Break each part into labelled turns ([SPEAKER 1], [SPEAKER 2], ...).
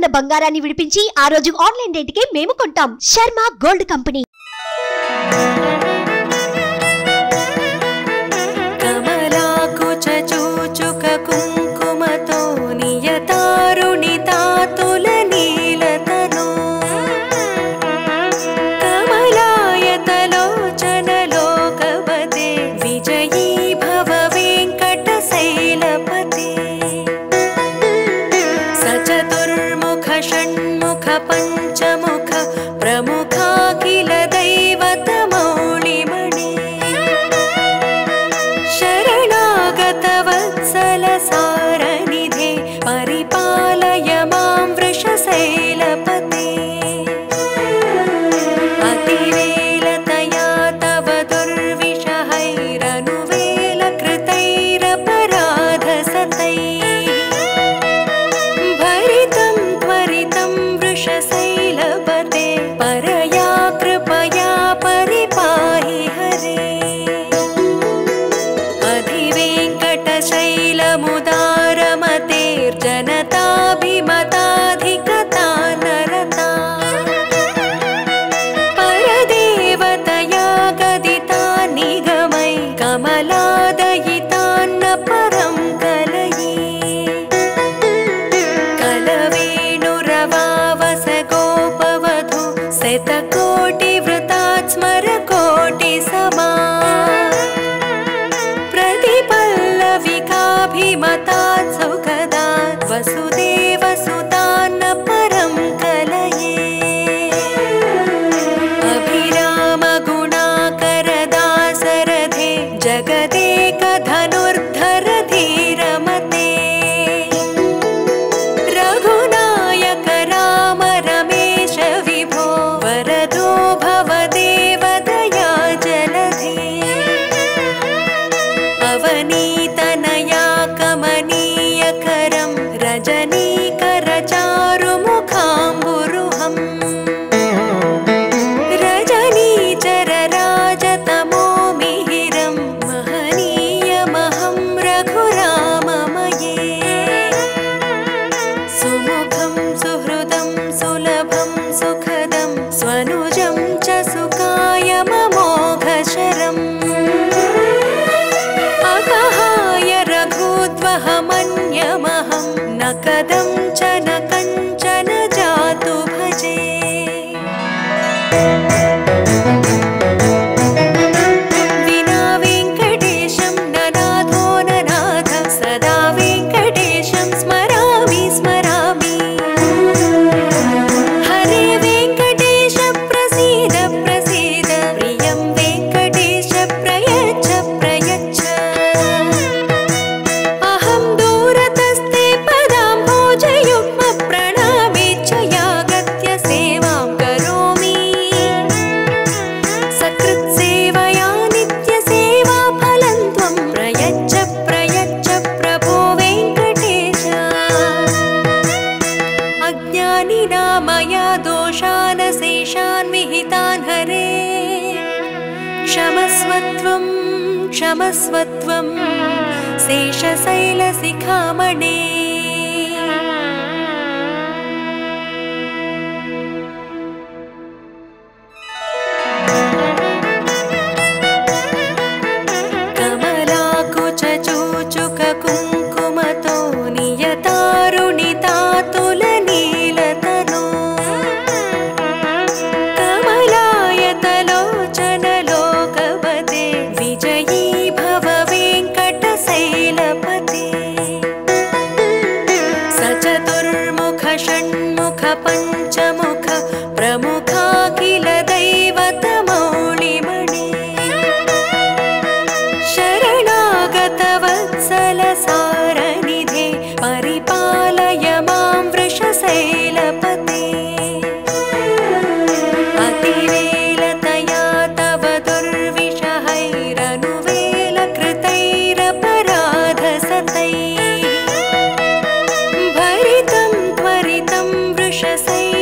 [SPEAKER 1] ఉన్న బంగారాన్ని విడిపించి ఆ రోజు ఆన్లైన్ రేటుకే మేము కొంటాం. Sharma gold company.
[SPEAKER 2] కమలాకు చూచుక కుంకుమతో నియతారుణి తాతుల నీలతను కమలాయతలోచనలోకవదే విజయీ భవ వెంకటశైలపతే సచతుర్ముఖ షణ్ముఖ పంచముఖ ప్రముఖాఖిల దైవత మౌళిమణి శరణాగత వత్సల సారనిధే పరిపాలయ మాం వృషశైలపతే అతివేలతయా తవ దుర్విషహైరనువేల కృతైరపరాధ సతై భరితం త్వరితం వృషశైలపతే పరయా కృపయా పరిపాహి హరే అధివేంకటశైలముదారమతేర్జనతాభిమతాధికతా నరతా పరదేవతయా గదితా నిగమై కమలాదయితాన్న పరం కలయే కలవేణురవావస గోపవధు శతకోటి వృతాత్ స్మర కోటి సమా प्रतिपल्लविकाभिमतात् सुखदात् वसुदेवसुतान्न परं कलये अभिरामगुणाकरदासरथे जगदेकधनुर्धर धीरमते रघुनायक राम रमेश विभो वरदो भवदेवदया जलधे अवनीतनया कमनीयकरं रजनीकरचारुमुखाम्बुरुहम् रजनीचरराजतमो मिहिरं महनीयमहं रघुराममये सुमुखं सुहृदं सुलभं सुखदं स्वनुजं च सुकायममोघशरम् अकहाय रघुद्वहमन्यमहं न कदं च न कञ्चन जातु भजे विना वेङ्कटेशं ननाथो ननाथ सदा वेङ्कटेशं स्मरामि स्मरामि हरे वेङ्कटेश प्रसीद प्रसीद प्रियं वेङ्कटेश प्रयच्छ प्रयच्छ अहं दूरतस्ते पदाम्भोजयुग्म प्रणामेच्छयागत्य सेवां करोमि सकृत्सेवया नित्यसेवाफलं त्वं प्रयच्छ प्रयच्छ प्रभो वेङ्कटेश अज्ञानिना मया दोषान् शेषान् विहितान् हरे क्षमस्वत्वं क्षमस्वत्वं शेषशैलशिखामणे कमलाकुच चूचुक कुङ्कुमतो नियतारुणि तातुल नीलतनु कमलायतलोचनलोकवदे विजयी भव वेङ्कटशैलपते सचतुर्मुख षण्मुख पंचमुख प्रमुखाखिल दैवत मौळिमणि शरणागत वत्सल सारनिधे परिपालय मां वृषशैलपते अतिवेलतया तव दुर्विषहैरनुवेल कृतैरपराध सतै भरितं त्वरितं वृषशैलपते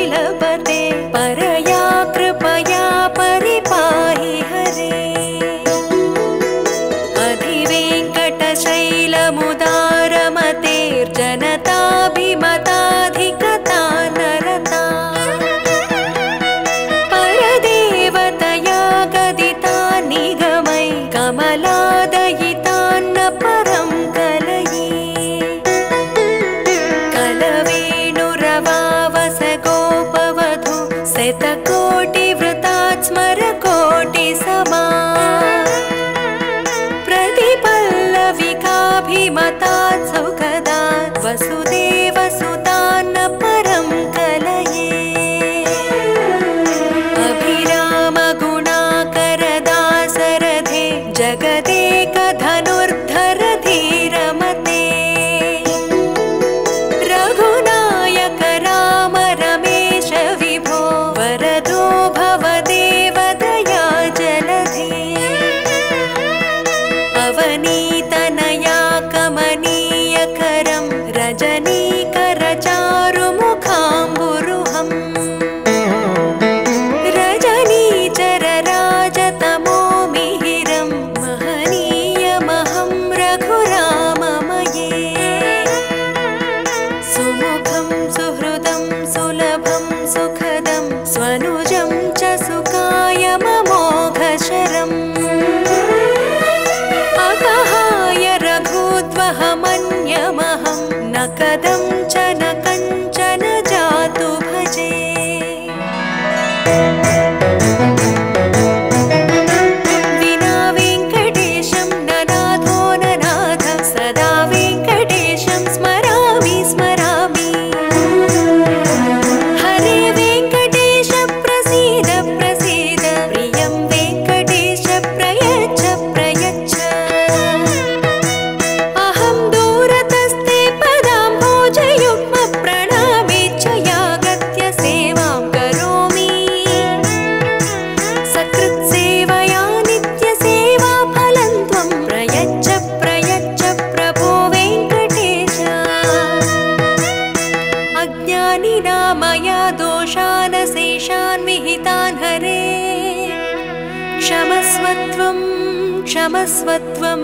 [SPEAKER 2] क्षमस्वत्वं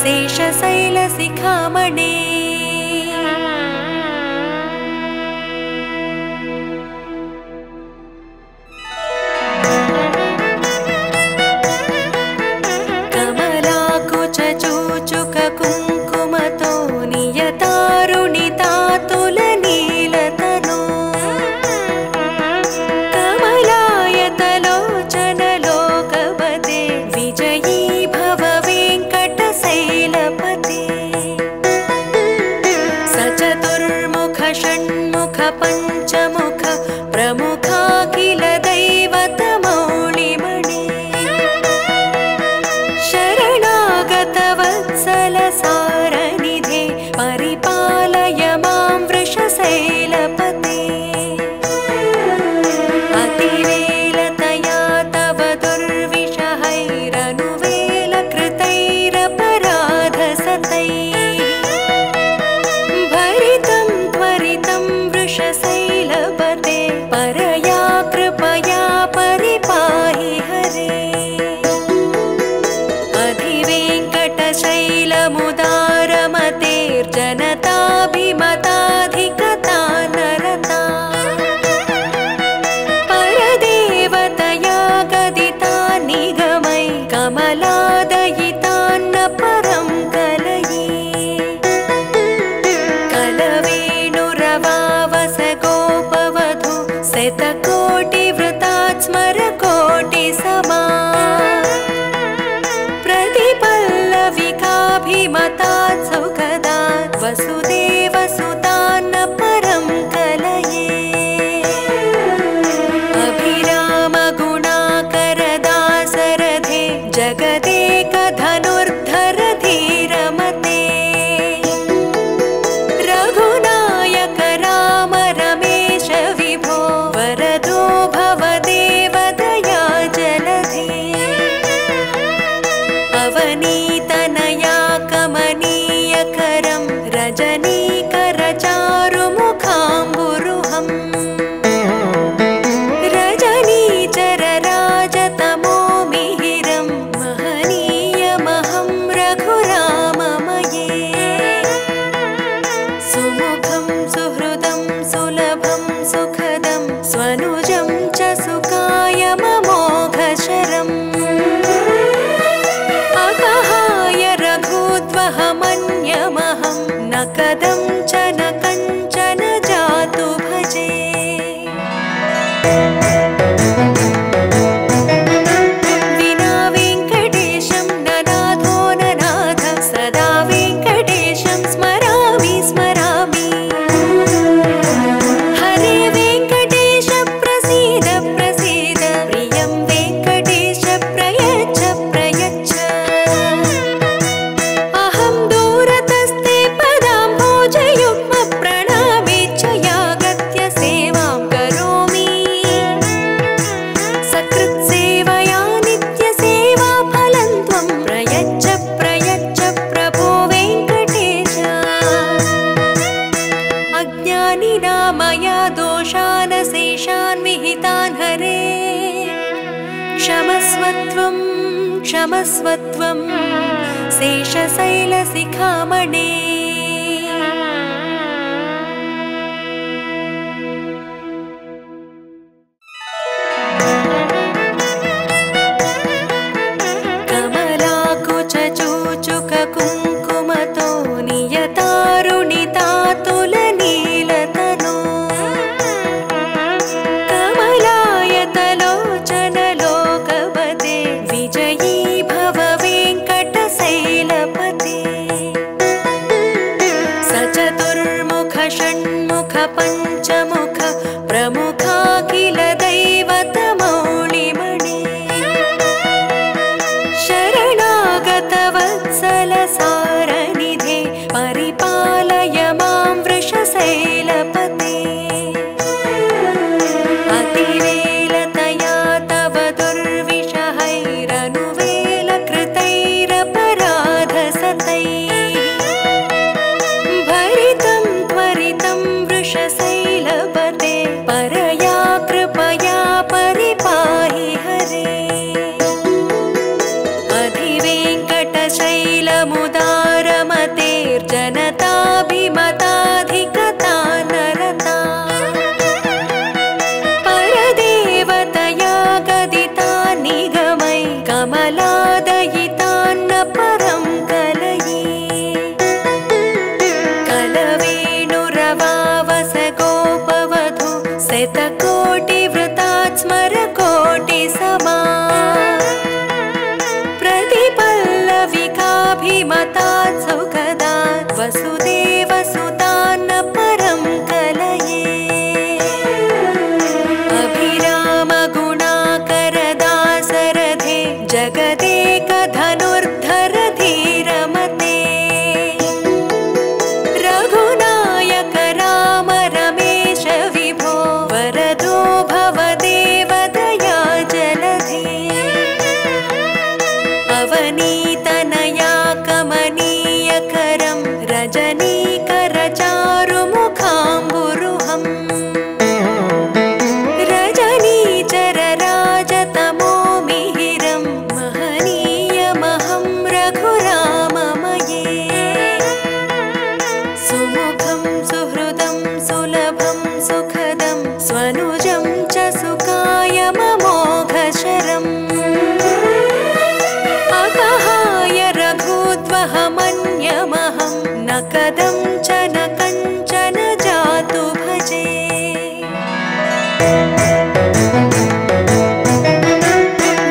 [SPEAKER 2] शेषशैलशिखामणे कमलाकुचूचुककुङ्कुमतो नियतारुणितातुलनीलतनो कमलायतलोचनलोकपते विजयी भव वेङ्कटशैलपते सचतुर्मुख षण्मुख पञ्चमुख प्रमुखाखिल दैवतमौलिमणे शरणागतवत्सलसारनिधे परिपालय मां वृषशैलपते अतिवेलतया तव दुर्विषहैरनुवेलकृतैरपराधसतैः भरितं त्वरितं वृषशैलपते परया कृपया परिपाहि हरे अधिवेङ्कटशैलमुदारमतेर्जनताभिमताधिकता नरता परदेवतया गदिता निगमै कमलादयितान्न परं कलये कलवेणुरवावस गोपवधू शतकोटिवृतात् स्मरकोटिसमा प्रतिपल्लविकाभिमतात् सुखदात् वसुदेवसुतान्न परं कलये अभिरामगुणाकरदासरथे जगदेकधनुर्धर धीरमते रघुनायक राम रमेश विभो वरदो भवदेवदया जलधे अवनीतनया कमनीयकरं रजनीकरचारुमुखाम्बुरुहम् रजनीचरराजतमोमिहिरं महनीयमहं रघुराममये सुमुखं सुहृदं सुलभं सुखदं स्वनुजं च सुकायममोघशरम् अकहाय रघुद्वहमन्यमहं न कदं च न कञ्चन जातु भजे विना वेङ्कटेशं ननाथो ननाथ सदा वेङ्कटेशं स्मरामि स्मरामि हरे वेङ्कटेश प्रसीद प्रसीद प्रियं वेङ्कटेश प्रयच्छ प्रयच्छ अहं दूरतस्ते पदाम्भोजयुग्म प्रणामेच्छ यागत्य सेवां करोमि सकृत्सेवया नित्यसेवाफलं त्वं प्रयच्छ प्रयच्छ प्रभो वेङ्कटेश अज्ञानिना मया दोषान् शेषान् विहितान् हरे क्षमस्वत्वं क्षमस्वत्वं शेषशैलशिखामणे कमलाकुचूचुककुङ्कुमतो नियतारुणितातुलनीलतनो कमलाय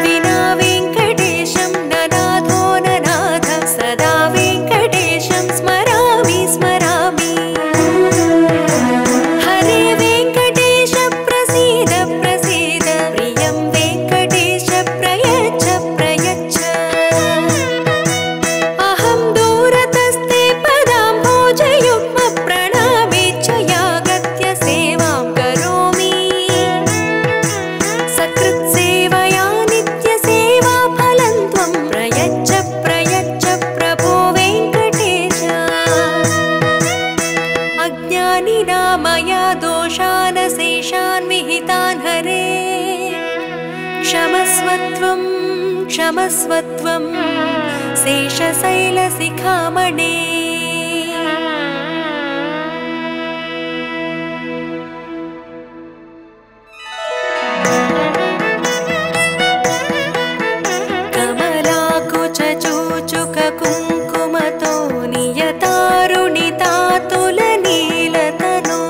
[SPEAKER 2] विना वेङ्कटेशं ननाथो ननाथ सदा वेङ्कटेशं स्मरामि स्मरामि हरे वेङ्कटेश प्रसीद प्रसीद प्रियं वेङ्कटेश प्रयच्छ प्रयच्छ अहं दूरतस्ते पदाम्भोजयुग्म प्रणामेच्छयागत्य सेवां करोमि सकृत्सेवया नित्यसेवा फलं त्वं प्रयच्छ प्रयच्छ प्रभो वेङ्कटेश अज्ञानिना मया दोषान् शेषान् विहितान् हरे क्षमस्वत्वं क्षमस्वत्वं शेषशैलशिखामणे कमलाकुचूचुककुङ्कुमतो नियतारुणितातुलनीलतनो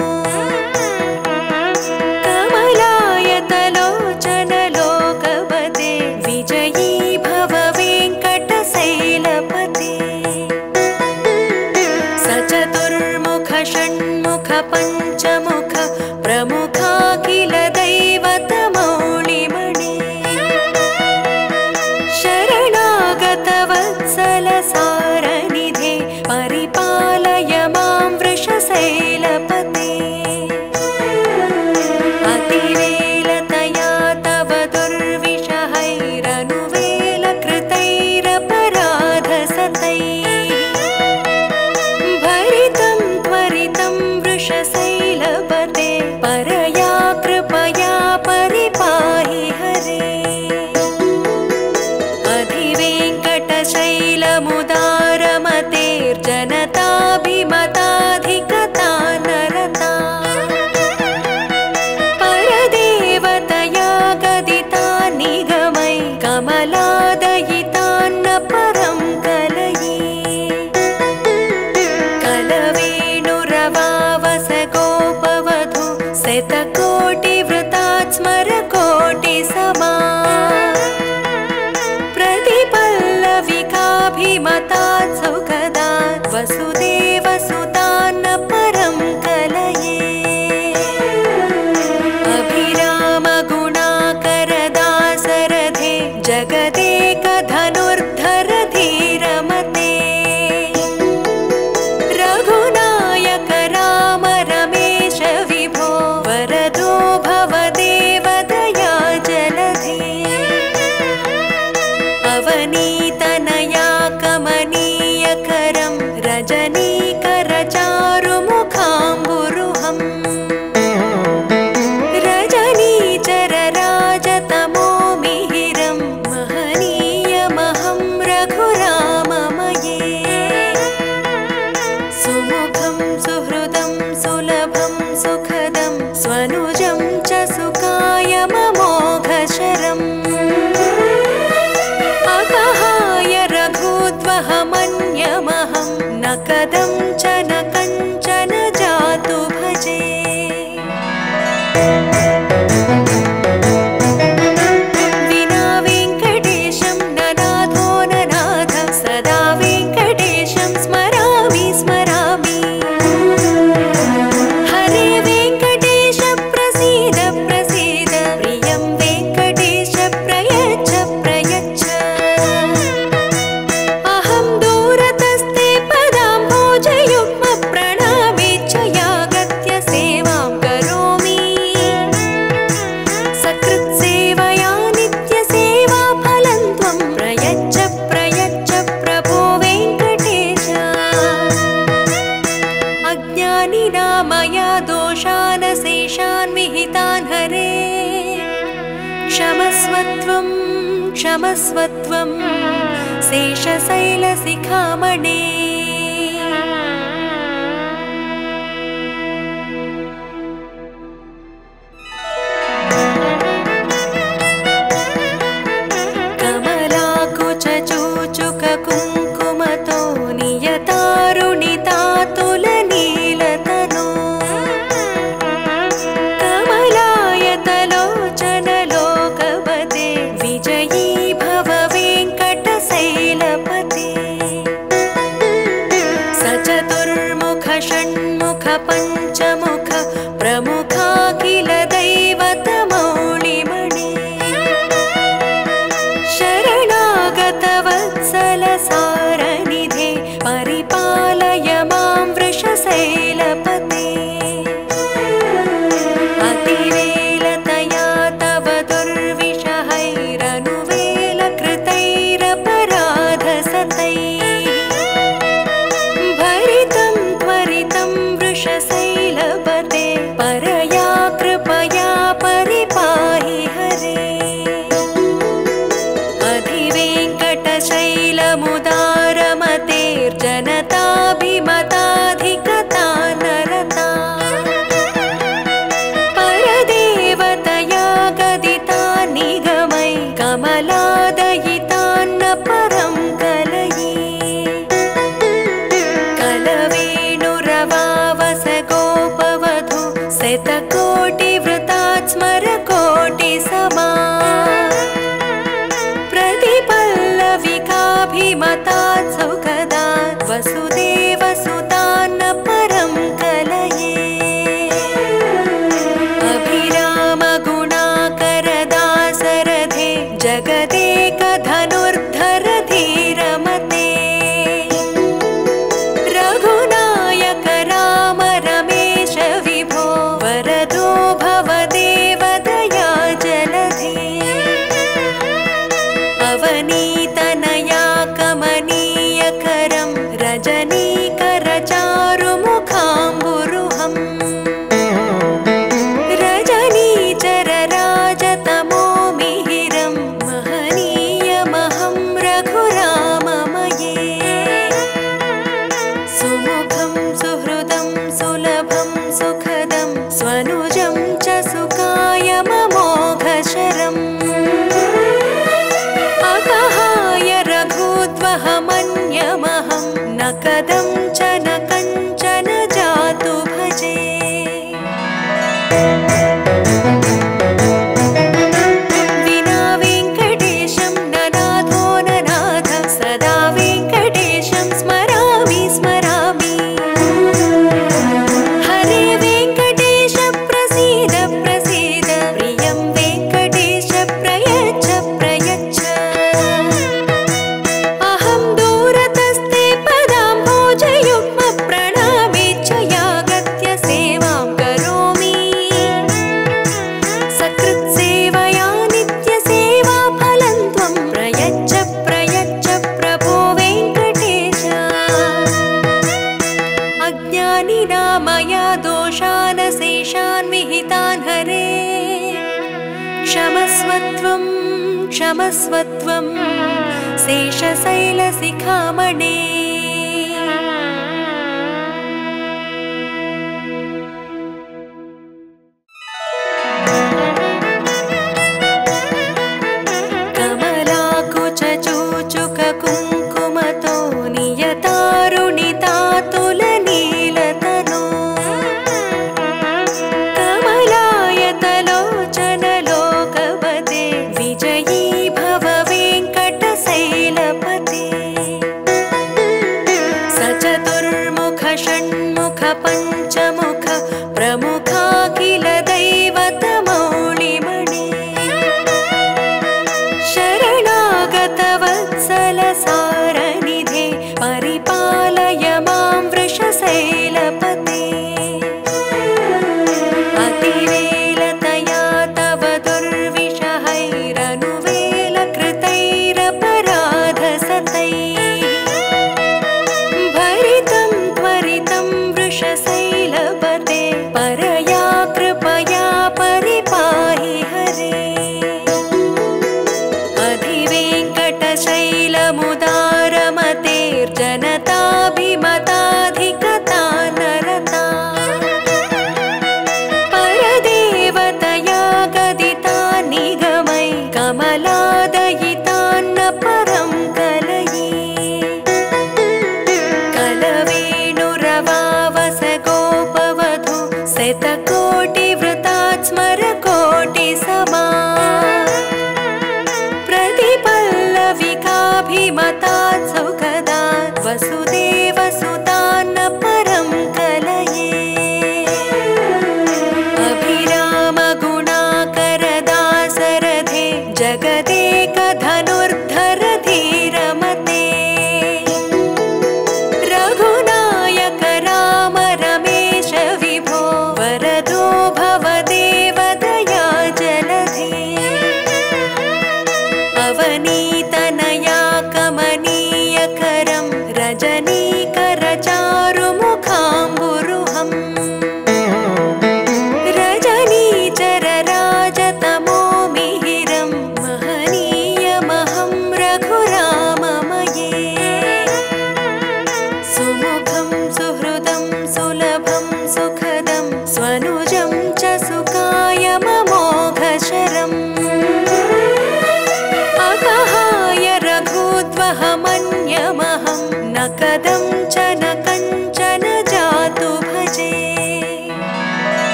[SPEAKER 2] कमलायतलोचनलोकपते विजयी भव वेङ्कटशैलपते सचतुर्मुख षण्मुख पञ्चमुख प्रमुखाखिल दैवतमौलिमणे शरणागत वत्सल सारनिधे परिपालय मां वृषशैलपते अतिवेलतया तव दुर्विषहैरनुवेलकृतैरपराधसतैः भरितं त्वरितं वृषशैलपते परया कृपया परिपाहि हरे अधिवेङ्कटशैलमुदारमतेर्जनताभिमताधिकता नरता परदेवतया गदिता निगमै कमलादयितान्न परं कलये कलवेणुरवावस गोपवधू शतकोटिवृतात् स्मरकोटिसमा प्रतिपल्लविकाभिमतात् सुखदात् वसुदेवसुतान्न परं कलये अभिरामगुणाकरदासरथे जगदेकधनुर्धर धीरमते रघुनायक राम रमेश विभो वरदो भवदेवदया जलधे अवनीतनया कमनीयकरं रजनीकरचारुमुखाम्बुरुहम् रजनीचरराजतमोमिहिरं महनीयमहं रघुराममये सुमुखं सुहृदं सुलभं सुखदं स्वनुजं च सुकायममोघशरम् अकहाय रघुद्वहमन्यमहं न कदं च न कञ्चन जातु भजे विना वेङ्कटेशं ननाथो ननाथ सदा वेङ्कटेशं स्मरामि स्मरामि हरे वेङ्कटेश प्रसीद प्रसीद प्रियं वेङ्कटेश प्रयच्छ प्रयच्छ अहं दूरतस्ते पदाम्भोजयुग्म प्रणामेच्छयागत्य सेवां करोमि सकृत्सेवया नित्यसेवा फलं त्वं प्रयच्छ प्रयच्छ प्रभो वेङ्कटेश अज्ञानिना मया दोषान् शेषान् विहितान् हरे क्षमस्वत्वं क्षमस्वत्वं शेषशैलशिखामणे कमलाकुचूचुककुङ्कुमतो नियतारुणितातुलनीलतनो कमलाय प्रमुखाखिल दैवतमौलिमणे शरणागतवत्सल सारनिधे परिपालय मां वृषशैलपते अतिवेलतया तव दुर्विषहैरनुवेलकृतैरपराधसतैः भरितं त्वरितं वृषशैलपते परया कृपया परिपाहि हरे अधिवेङ्कटशैलमुदारमतेर्जनताभिमताधिकता नरता परदेवतया गदिता निगमै कमलादयितान्न परं कलये कलवेणुरवावस गोपवधू शतकोटिवृतात् स्मरकोटिसमा प्रतिपल्लविकाभिमतात् सुखदात् वसुदेवसुतान्न परं कलये अभिरामगुणाकरदासरथे जगदेकधनुर्धर धीरमते रघुनायक राम रमेश विभो वरदो भवदेवदया जलधे अवनीतनया कमनीयकरं रजनीकरचारुमुखाम्बुरुहम् रजनीचरराजतमोमिहिरं महनीयमहं रघुराममये सुमुखं सुहृदं सुलभं सुखदं स्वनुजं च सुकायममोघशरम् अकहाय रघुद्वहमन्यमहं न कदं च न कञ्चन जातु भजे विना वेङ्कटेशं ननाथो ननाथ सदा वेङ्कटेशं स्मरामि स्मरामि हरे वेङ्कटेश प्रसीद प्रसीद प्रियं वेङ्कटेश प्रयच्छ प्रयच्छ अहं दूरतस्ते पदाम्भोजयुग्म प्रणामेच्छयागत्य सेवां करोमि सकृत्सेवया नित्यसेवाफलं त्वं प्रयच्छ प्रयच्छ प्रभो वेङ्कटेश अज्ञानिना मया दोषान् शेषान् विहितान् हरे क्षमस्वत्वं क्षमस्वत्वं शेषशैलशिखामणे कमलाकुचूचुककुङ्कुमतो नियतारुणितातुलनीलतनो कमलायतलोचनलोकपते विजयी भव वेङ्कटशैलपते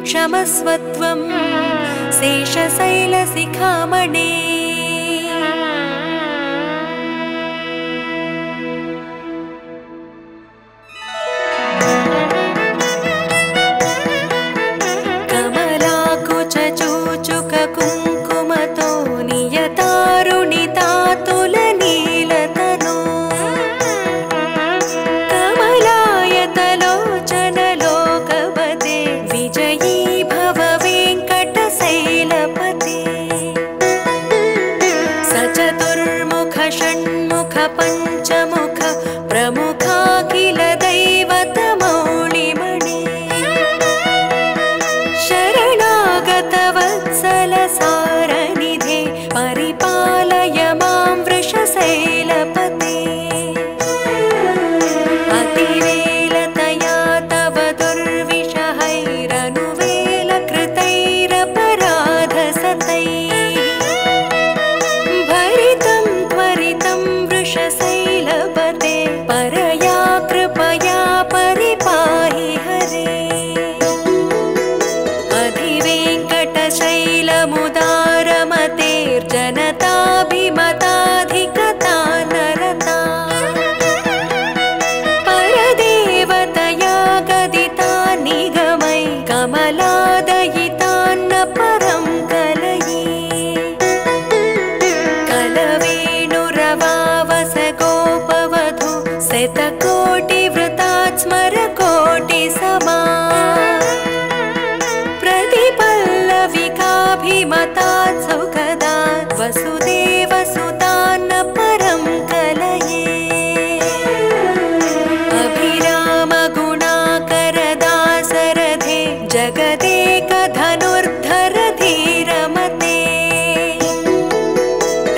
[SPEAKER 2] क्षमस्वत्वं शेषशैलशिखामणे कमलाकुचूचुककुङ्कुमतो नियतारुणितातुलनीलतनो कमलायतलोचनलोकपते विजयी भव वेङ्कटशैलपते सचतुर्मुख षण्मुख पञ्चमुख प्रमुखाखिल दैवतमौलिमणे शरणागतवत्सलसारनिधे परिपालय मां वृषशैलपते अतिवेलतया तव दुर्विषहैरनुवेलकृतैरपराधसतैः भरितं त्वरितं वृषशैलपते परया कृपया परिपाहि हरे अधिवेङ्कटशैलमुदारमतेर्जनताभिमताधिकता नरता परदेवतया गदिता निगमै कमलादयितान्न परं कलये कलवेणुरवावस गोपवधू शतकोटिवृतात् स्मरकोटिसमा प्रतिपल्लविकाभिमतात् सुखदात् वसुदेवसुतान्न परं कलये अभिरामगुणाकरदासरथे जगदेकधनुर्धर धीरमते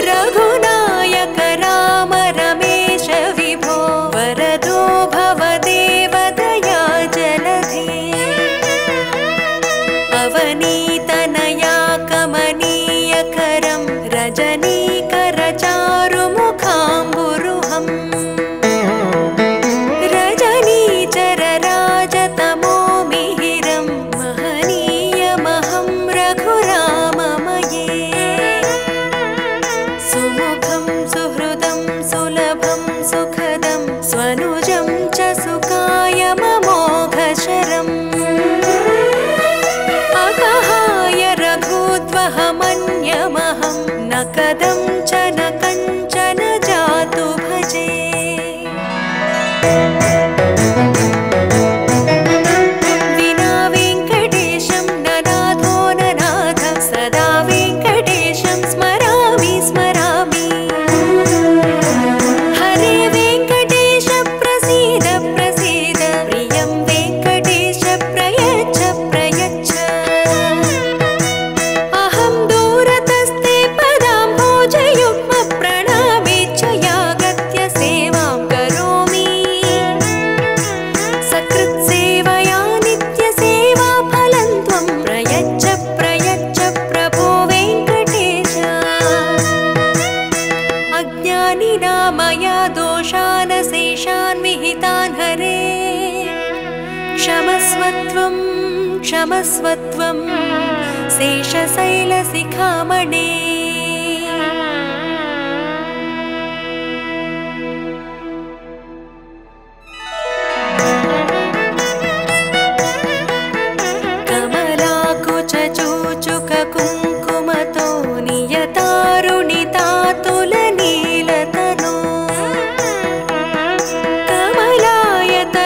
[SPEAKER 2] रघुनायक राम रमेश विभो वरदो भवदेवदया जलधे अवनीतनया कमनीयकरं रजनीकरचारुमुखाम्बुरुहम् रजनीचरराजतमोमिहिरं महनीयमहं रघुराममये सुमुखं सुहृदं सुलभं सुखदं स्वनुजं च सुकायममोघशरम् अकहाय रघुद्वहमन्यमहं न कदं च न कञ्चन जातु भजे विना वेङ्कटेशं ननाथो ननाथ सदा वेङ्कटेशं स्मरामि स्मरामि हरे वेङ्कटेश प्रसीद प्रसीद प्रियं वेङ्कटेश प्रयच्छ प्रयच्छ अहं दूरतस्ते पदाम्भोजयुग्म प्रणामेच्छ यागत्य सेवां करोमि सकृत्सेवया नित्यसेवाफलं त्वं प्रयच्छ प्रयच्छ प्रभो वेङ्कटेश अज्ञानिना मया दोषान् शेषान् विहितान् हरे क्षमस्वत्वं क्षमस्वत्वं शेषशैलशिखामणे कमलाकुचूचुककुङ्कुमतो नियतारुणितातुलनीलतनो कमलायत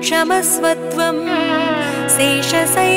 [SPEAKER 2] क्षमस्वत्वं शेषशैलशिखामणे